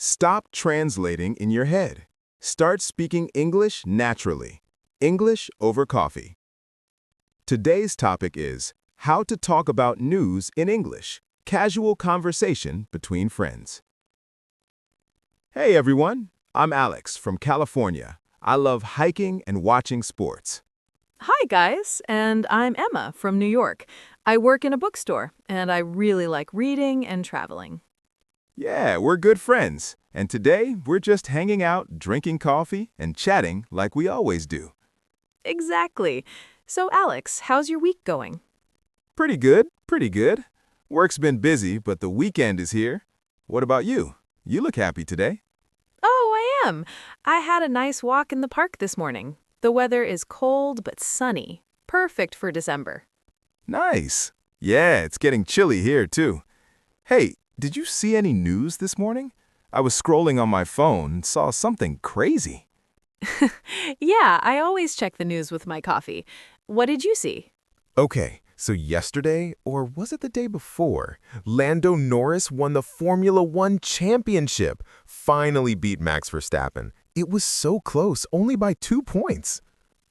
Stop translating in your head. Start speaking English naturally. English over coffee. Today's topic is how to talk about news in English. Casual conversation between friends. Hey everyone, I'm Alex from California. I love hiking and watching sports. Hi, guys, and I'm Emma from New York. I work in a bookstore, and I really like reading and traveling. Yeah, we're good friends. And today, we're just hanging out, drinking coffee, and chatting like we always do. Exactly. So, Alex, how's your week going? Pretty good, pretty good. Work's been busy, but the weekend is here. What about you? You look happy today. Oh, I am. I had a nice walk in the park this morning. The weather is cold but sunny. Perfect for December. Nice. Yeah, it's getting chilly here, too. Hey, did you see any news this morning? I was scrolling on my phone and saw something crazy. Yeah, I always check the news with my coffee. What did you see? Okay, so yesterday, or was it the day before, Lando Norris won the Formula One championship, finally beat Max Verstappen. It was so close, only by 2 points.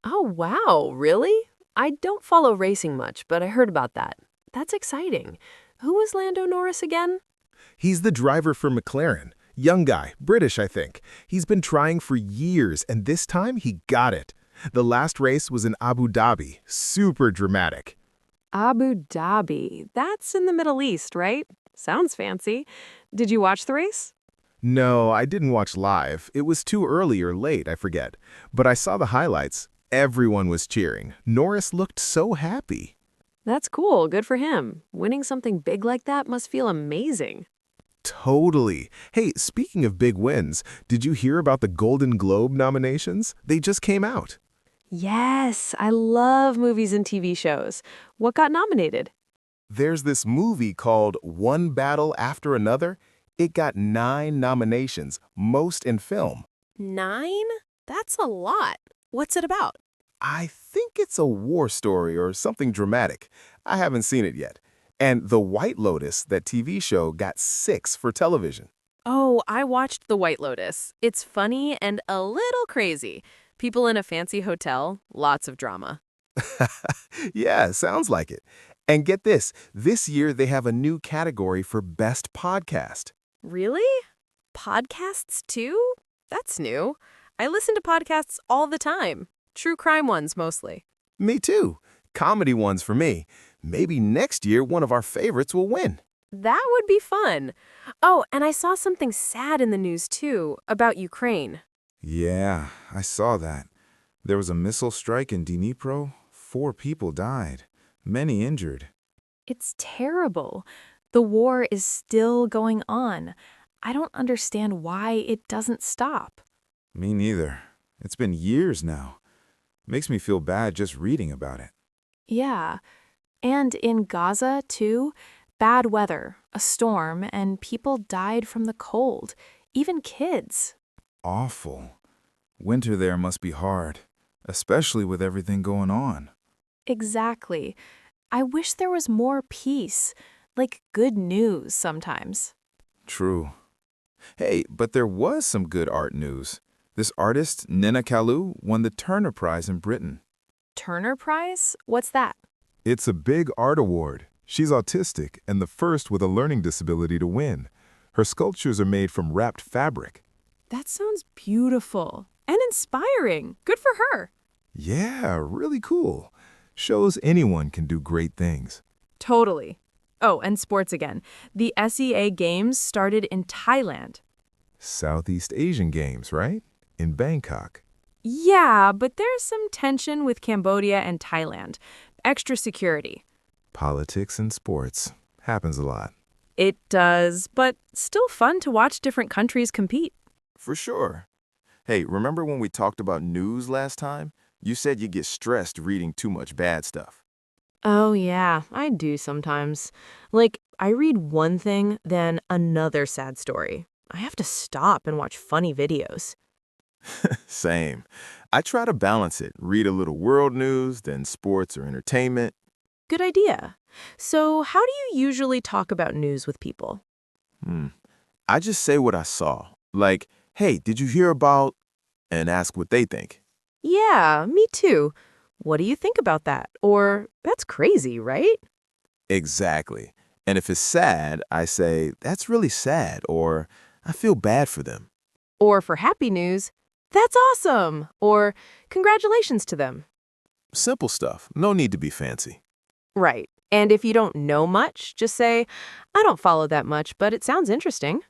Oh, wow, really? I don't follow racing much, but I heard about that. That's exciting. Who was Lando Norris again? He's the driver for McLaren. Young guy, British, I think. He's been trying for years, and this time he got it. The last race was in Abu Dhabi. Super dramatic. Abu Dhabi. That's in the Middle East, right? Sounds fancy. Did you watch the race? No, I didn't watch live. It was too early or late, I forget. But I saw the highlights. Everyone was cheering. Norris looked so happy. That's cool. Good for him. Winning something big like that must feel amazing. Totally. Hey, speaking of big wins, did you hear about the Golden Globe nominations? They just came out. Yes, I love movies and TV shows. What got nominated? There's this movie called One Battle After Another. It got 9 nominations, most in film. 9? That's a lot. What's it about? I think it's a war story or something dramatic. I haven't seen it yet. And The White Lotus, that TV show, got 6 for television. Oh, I watched The White Lotus. It's funny and a little crazy. People in a fancy hotel, lots of drama. Yeah, sounds like it. And get this year they have a new category for Best Podcast. Really? Podcasts too? That's new. I listen to podcasts all the time. True crime ones mostly. Me too. Comedy ones for me. Maybe next year one of our favorites will win. That would be fun. Oh, and I saw something sad in the news too, about Ukraine. Yeah, I saw that. There was a missile strike in Dnipro. 4 people died, many injured. It's terrible. The war is still going on. I don't understand why it doesn't stop. Me neither. It's been years now. Makes me feel bad just reading about it. Yeah. And in Gaza, too, bad weather, a storm, and people died from the cold, even kids. Awful. Winter there must be hard, especially with everything going on. Exactly. I wish there was more peace, like good news sometimes. True. Hey, but there was some good art news. This artist, Nina Kalu, won the Turner Prize in Britain. Turner Prize? What's that? It's a big art award. She's autistic and the first with a learning disability to win. Her sculptures are made from wrapped fabric. That sounds beautiful and inspiring. Good for her. Yeah, really cool. Shows anyone can do great things. Totally. Oh, and sports again. The SEA Games started in Thailand. Southeast Asian Games, right? In Bangkok. Yeah, but there's some tension with Cambodia and Thailand. Extra security. Politics and sports. Happens a lot. It does, but still fun to watch different countries compete. For sure. Hey, remember when we talked about news last time? You said you get stressed reading too much bad stuff. Oh, yeah, I do sometimes. Like, I read one thing, then another sad story. I have to stop and watch funny videos. Same. I try to balance it. Read a little world news, then sports or entertainment. Good idea. So, how do you usually talk about news with people? I just say what I saw, Like, hey, did you hear about, and ask what they think. Yeah, me too. What do you think about that? Or, that's crazy, right? Exactly. And if it's sad, I say, that's really sad, or I feel bad for them. Or for happy news, that's awesome! Or, congratulations to them. Simple stuff. No need to be fancy. Right. And if you don't know much, just say, I don't follow that much, but it sounds interesting.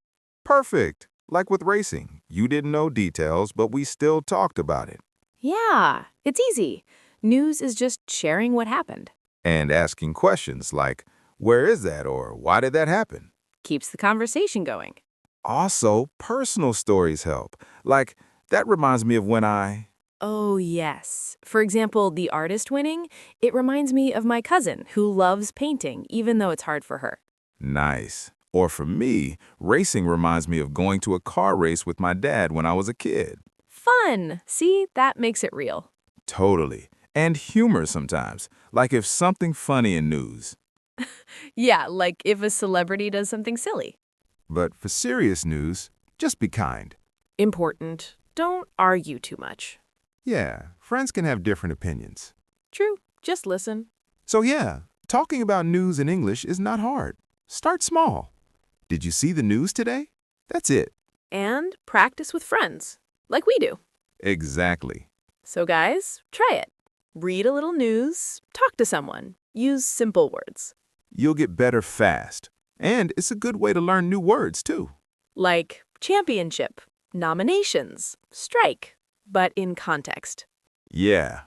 Perfect. Like with racing. You didn't know details, but we still talked about it. Yeah, it's easy. News is just sharing what happened. And asking questions like, where is that or why did that happen? Keeps the conversation going. Also, personal stories help. Like, that reminds me of when Oh, yes. For example, the artist winning, it reminds me of my cousin who loves painting, even though it's hard for her. Nice. Or for me, racing reminds me of going to a car race with my dad when I was a kid. Fun! See, that makes it real. Totally. And humor sometimes, like if something funny in news. Yeah, like if a celebrity does something silly. But for serious news, just be kind. Important. Don't argue too much. Yeah, friends can have different opinions. True. Just listen. So yeah, talking about news in English is not hard. Start small. Did you see the news today? That's it. And practice with friends, like we do. Exactly. So guys, try it. Read a little news, talk to someone, use simple words. You'll get better fast. And it's a good way to learn new words, too. Like championship, nominations, strike, but in context. Yeah.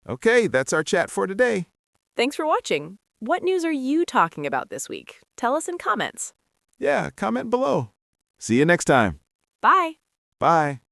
Okay, that's our chat for today. Thanks for watching. What news are you talking about this week? Tell us in comments. Yeah, comment below. See you next time. Bye. Bye.